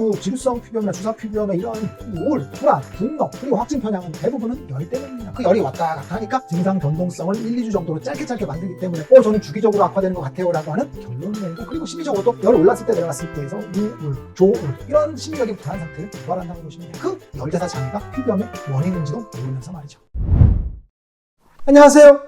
결국 지루성 피부염이나 주사 피부염의 이런 우울, 불안, 분노, 그리고 확진 편향은 대부분은 열 때문입니다. 그 열이 왔다 갔다 하니까 증상 변동성을 1, 2주 정도로 짧게 만들기 때문에 저는 주기적으로 악화되는 것 같아요 라고 하는 결론을 내고, 그리고 심리적으로도 열이 올랐을 때 내려갔을 때에서 우울, 조울 이런 심리적인 불안 상태를 유발한다고 보시면 돼요. 그 열대사 장애가 피부염의 원인인지도 모르면서 말이죠. 안녕하세요,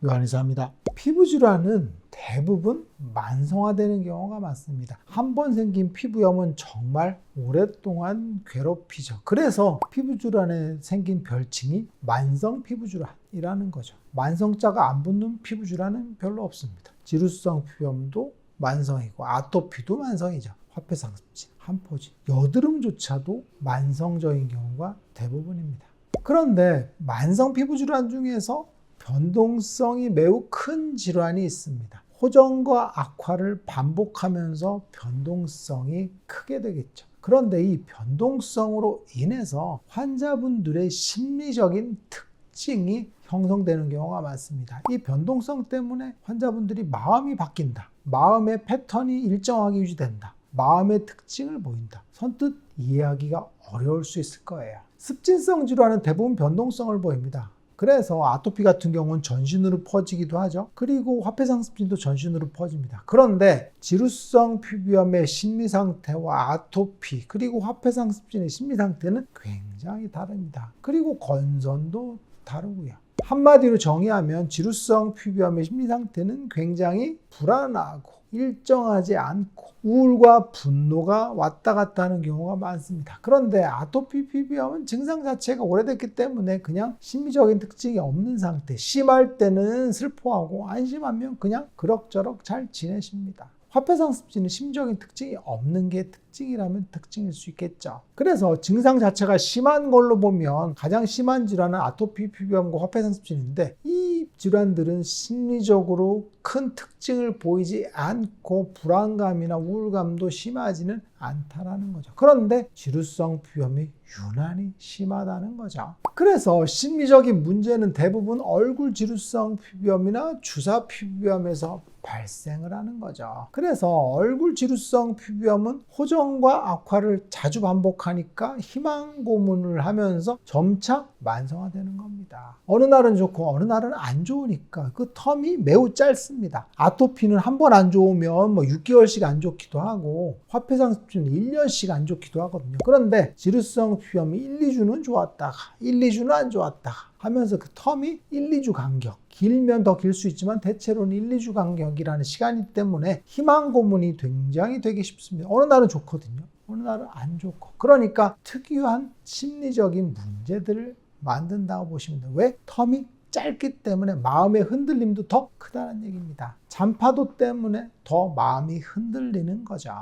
요한의사입니다. 피부질환은 대부분 만성화되는 경우가 많습니다. 한 번 생긴 피부염은 정말 오랫동안 괴롭히죠. 그래서 피부질환에 생긴 별칭이 만성 피부질환이라는 거죠. 만성자가 안 붙는 피부질환은 별로 없습니다. 지루성 피부염도 만성이고 아토피도 만성이죠. 화폐상습진, 한포진, 여드름조차도 만성적인 경우가 대부분입니다. 그런데 만성 피부질환 중에서 변동성이 매우 큰 질환이 있습니다. 호전과 악화를 반복하면서 변동성이 크게 되겠죠. 그런데 이 변동성으로 인해서 환자분들의 심리적인 특징이 형성되는 경우가 많습니다. 이 변동성 때문에 환자분들이 마음이 바뀐다, 마음의 패턴이 일정하게 유지된다, 마음의 특징을 보인다, 선뜻 이해하기가 어려울 수 있을 거예요. 습진성 질환은 대부분 변동성을 보입니다. 그래서 아토피 같은 경우는 전신으로 퍼지기도 하죠. 그리고 화폐상습진도 전신으로 퍼집니다. 그런데 지루성 피부염의 심리 상태와 아토피 그리고 화폐상습진의 심리 상태는 굉장히 다릅니다. 그리고 건선도 다르고요. 한마디로 정의하면 지루성 피부염의 심리 상태는 굉장히 불안하고 일정하지 않고 우울과 분노가 왔다 갔다 하는 경우가 많습니다. 그런데 아토피 피부염은 증상 자체가 오래됐기 때문에 그냥 심리적인 특징이 없는 상태, 심할 때는 슬퍼하고 안 심하면 그냥 그럭저럭 잘 지내십니다. 화폐상습진은 심적인 특징이 없는 게 특징이라면 특징일 수 있겠죠. 그래서 증상 자체가 심한 걸로 보면 가장 심한 질환은 아토피 피부염과 화폐상습진인데, 이 질환들은 심리적으로 큰 특징을 보이지 않고 불안감이나 우울감도 심하지는 않다라는 거죠. 그런데 지루성 피부염이 유난히 심하다는 거죠. 그래서 심리적인 문제는 대부분 얼굴 지루성 피부염이나 주사 피부염에서 발생을 하는 거죠. 그래서 얼굴 지루성 피부염은 호전과 악화를 자주 반복하니까 희망 고문을 하면서 점차 만성화되는 겁니다. 어느 날은 좋고 어느 날은 안 좋으니까 그 텀이 매우 짧습니다. 아토피는 한 번 안 좋으면 6개월씩 안 좋기도 하고 화폐상습진은 1년씩 안 좋기도 하거든요. 그런데 지루성 피부염이 1, 2주는 좋았다가 1, 2주는 안 좋았다가 하면서 그 텀이 1, 2주 간격, 길면 더 길 수 있지만 대체로는 1, 2주 간격이라는 시간이기 때문에 희망 고문이 굉장히 되기 쉽습니다. 어느 날은 좋거든요. 어느 날은 안 좋고. 그러니까 특유한 심리적인 문제들을 만든다고 보시면 돼요. 왜? 텀이 짧기 때문에 마음의 흔들림도 더 크다는 얘기입니다. 잔파도 때문에 더 마음이 흔들리는 거죠.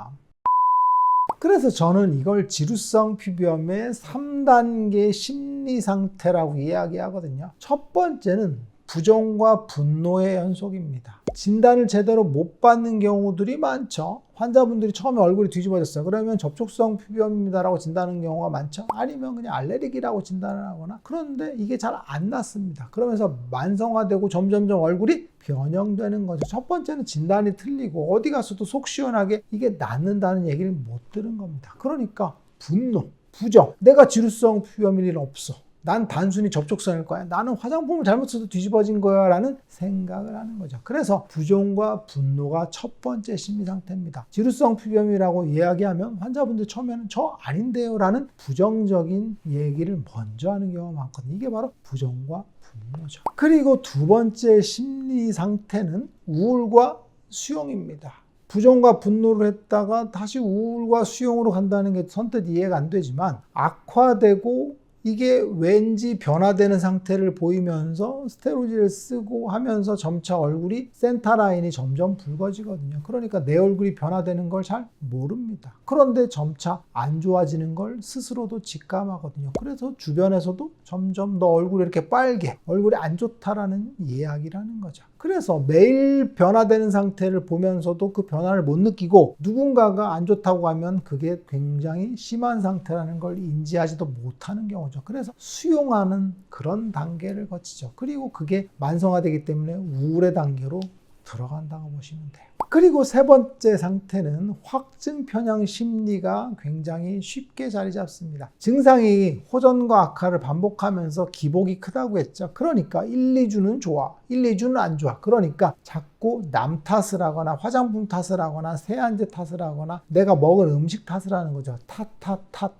그래서 저는 이걸 지루성 피부염의 3단계 심리 상태라고 이야기하거든요. 첫 번째는 부정과 분노의 연속입니다. 진단을 제대로 못 받는 경우들이 많죠. 환자분들이 처음에 얼굴이 뒤집어졌어요. 그러면 접촉성 피부염입니다라고 진단하는 경우가 많죠. 아니면 그냥 알레르기라고 진단을 하거나. 그런데 이게 잘 안 낫습니다. 그러면서 만성화되고 점점점 얼굴이 변형되는 거죠. 첫 번째는 진단이 틀리고 어디 가서도 속 시원하게 이게 낫는다는 얘기를 못 들은 겁니다. 그러니까 분노, 부정, 내가 지루성 피부염일 일은 없어, 난 단순히 접촉성일 거야, 나는 화장품을 잘못 써서 뒤집어진 거야 라는 생각을 하는 거죠. 그래서 부정과 분노가 첫 번째 심리 상태입니다. 지루성 피부염이라고 이야기하면 환자분들 처음에는 저 아닌데요 라는 부정적인 얘기를 먼저 하는 경우가 많거든요. 이게 바로 부정과 분노죠. 그리고 두 번째 심리 상태는 우울과 수용입니다. 부정과 분노를 했다가 다시 우울과 수용으로 간다는 게 선뜻 이해가 안 되지만, 악화되고 이게 왠지 변화되는 상태를 보이면서 스테로이드를 쓰고 하면서 점차 얼굴이 센터 라인이 점점 붉어지거든요. 그러니까 내 얼굴이 변화되는 걸 잘 모릅니다. 그런데 점차 안 좋아지는 걸 스스로도 직감하거든요. 그래서 주변에서도 점점 너 얼굴이 이렇게 빨개, 얼굴이 안 좋다라는 이야기를 하는 거죠. 그래서 매일 변화되는 상태를 보면서도 그 변화를 못 느끼고, 누군가가 안 좋다고 하면 그게 굉장히 심한 상태라는 걸 인지하지도 못하는 경우죠. 그래서 수용하는 그런 단계를 거치죠. 그리고 그게 만성화되기 때문에 우울의 단계로 들어간다고 보시면 돼요. 그리고 세 번째 상태는 확증 편향 심리가 굉장히 쉽게 자리 잡습니다. 증상이 호전과 악화를 반복하면서 기복이 크다고 했죠. 그러니까 1, 2주는 좋아, 1, 2주는 안 좋아. 그러니까 자꾸 남 탓을 하거나 화장품 탓을 하거나 세안제 탓을 하거나 내가 먹은 음식 탓을 하는 거죠. 탓.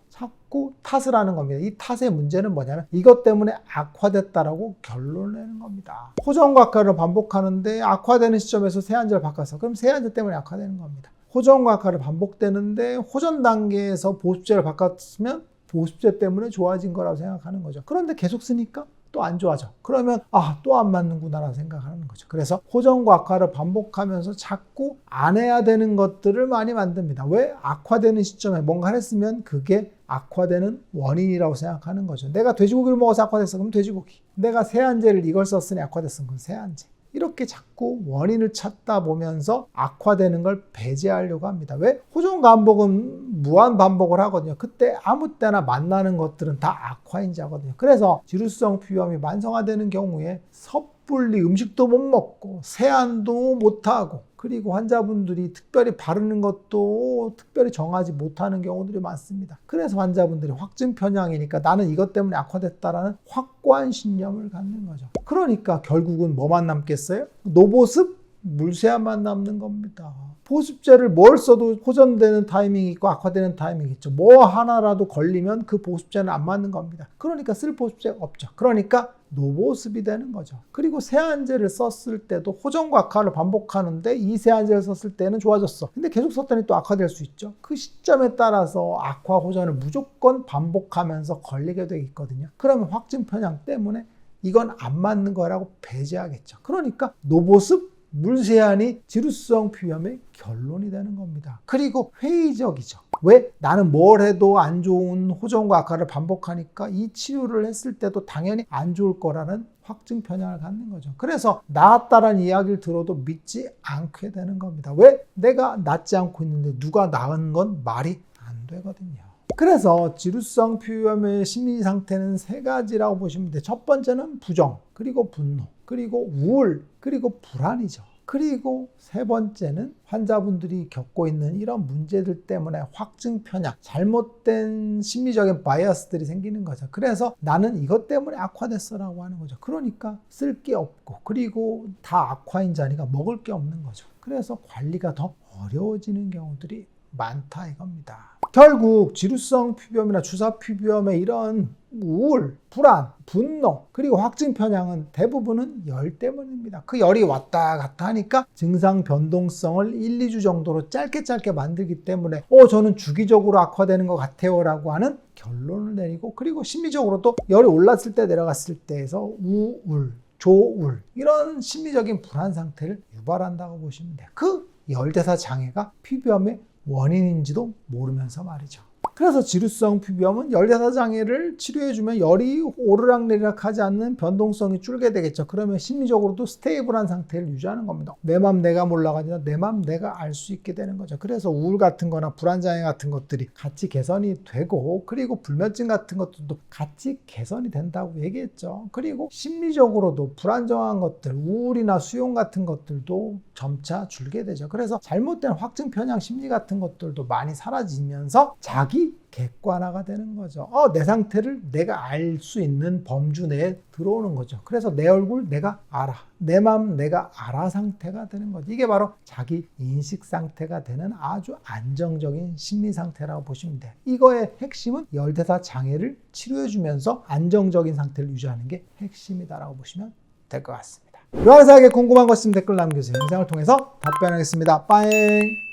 자꾸 탓을 하는 겁니다. 이 탓의 문제는 뭐냐면 이것 때문에 악화됐다라고 결론을 내는 겁니다. 호전과 악화를 반복하는데 악화되는 시점에서 세안제를 바꿨어. 그럼 세안제 때문에 악화되는 겁니다. 호전과 악화를 반복되는데 호전 단계에서 보습제를 바꿨으면 보습제 때문에 좋아진 거라고 생각하는 거죠. 그런데 계속 쓰니까 또 안 좋아져. 그러면 또 안 맞는구나라고 생각하는 거죠. 그래서 호전과 악화를 반복하면서 자꾸 안 해야 되는 것들을 많이 만듭니다. 왜? 악화되는 시점에 뭔가를 했으면 그게 악화되는 원인이라고 생각하는 거죠. 내가 돼지고기를 먹어서 악화됐어. 그럼 돼지고기. 내가 세안제를 이걸 썼으니 악화됐어. 그럼 세안제. 이렇게 자꾸 원인을 찾다 보면서 악화되는 걸 배제하려고 합니다. 왜? 호전 반복은 무한 반복을 하거든요. 그때 아무 때나 만나는 것들은 다 악화인자거든요. 그래서 지루성 피부염이 만성화되는 경우에 섣불리 음식도 못 먹고 세안도 못하고 그리고 환자분들이 특별히 바르는 것도 특별히 정하지 못하는 경우들이 많습니다. 그래서 환자분들이 확증 편향이니까 나는 이것 때문에 악화됐다라는 확고한 신념을 갖는 거죠. 그러니까 결국은 뭐만 남겠어요? 노보습, 물세안만 남는 겁니다. 보습제를 뭘 써도 호전되는 타이밍이 있고 악화되는 타이밍이 있죠. 뭐 하나라도 걸리면 그 보습제는 안 맞는 겁니다. 그러니까 쓸 보습제가 없죠. 그러니까 노보습이 되는 거죠. 그리고 세안제를 썼을 때도 호전과 악화를 반복하는데 이 세안제를 썼을 때는 좋아졌어. 근데 계속 썼더니 또 악화될 수 있죠. 그 시점에 따라서 악화 호전을 무조건 반복하면서 걸리게 돼 있거든요. 그러면 확증 편향 때문에 이건 안 맞는 거라고 배제하겠죠. 그러니까 노보습, 물세안이 지루성 피부염의 결론이 되는 겁니다. 그리고 회의적이죠. 왜? 나는 뭘 해도 안 좋은 호전과 악화를 반복하니까 이 치료를 했을 때도 당연히 안 좋을 거라는 확증 편향을 갖는 거죠. 그래서 나았다라는 이야기를 들어도 믿지 않게 되는 겁니다. 왜? 내가 낫지 않고 있는데 누가 나은 건 말이 안 되거든요. 그래서 지루성 피부염의 심리 상태는 세 가지라고 보시면 돼요. 첫 번째는 부정, 그리고 분노, 그리고 우울, 그리고 불안이죠. 그리고 세 번째는 환자분들이 겪고 있는 이런 문제들 때문에 확증 편향, 잘못된 심리적인 바이어스들이 생기는 거죠. 그래서 나는 이것 때문에 악화됐어라고 하는 거죠. 그러니까 쓸 게 없고 그리고 다 악화인 자니까 먹을 게 없는 거죠. 그래서 관리가 더 어려워지는 경우들이 많다 이겁니다. 결국 지루성 피부염이나 주사 피부염의 이런 우울, 불안, 분노, 그리고 확증 편향은 대부분은 열 때문입니다. 그 열이 왔다 갔다 하니까 증상 변동성을 1, 2주 정도로 짧게 만들기 때문에 저는 주기적으로 악화되는 것 같아요 라고 하는 결론을 내리고 그리고 심리적으로도 열이 올랐을 때 내려갔을 때에서 우울, 조울 이런 심리적인 불안 상태를 유발한다고 보시면 돼요. 그 열대사 장애가 피부염의 원인인지도 모르면서 말이죠. 그래서 지루성 피부염은 열대사 장애를 치료해주면 열이 오르락내리락 하지 않는 변동성이 줄게 되겠죠. 그러면 심리적으로도 스테이블한 상태를 유지하는 겁니다. 내 맘 내가 몰라가 아니라 내 맘 내가 알 수 있게 되는 거죠. 그래서 우울 같은 거나 불안장애 같은 것들이 같이 개선이 되고 그리고 불면증 같은 것들도 같이 개선이 된다고 얘기했죠. 그리고 심리적으로도 불안정한 것들, 우울이나 수용 같은 것들도 점차 줄게 되죠. 그래서 잘못된 확증 편향 심리 같은 것들도 많이 사라지면서 자기 객관화가 되는 거죠. 내 상태를 내가 알 수 있는 범주 내에 들어오는 거죠. 그래서 내 얼굴 내가 알아. 내 마음 내가 알아 상태가 되는 거죠. 이게 바로 자기 인식 상태가 되는 아주 안정적인 심리 상태라고 보시면 돼요. 이거의 핵심은 열대사 장애를 치료해주면서 안정적인 상태를 유지하는 게 핵심이다라고 보시면 될 것 같습니다. 요한사에게 궁금한 것 있으면 댓글 남겨주세요. 영상을 통해서 답변하겠습니다. 빠잉.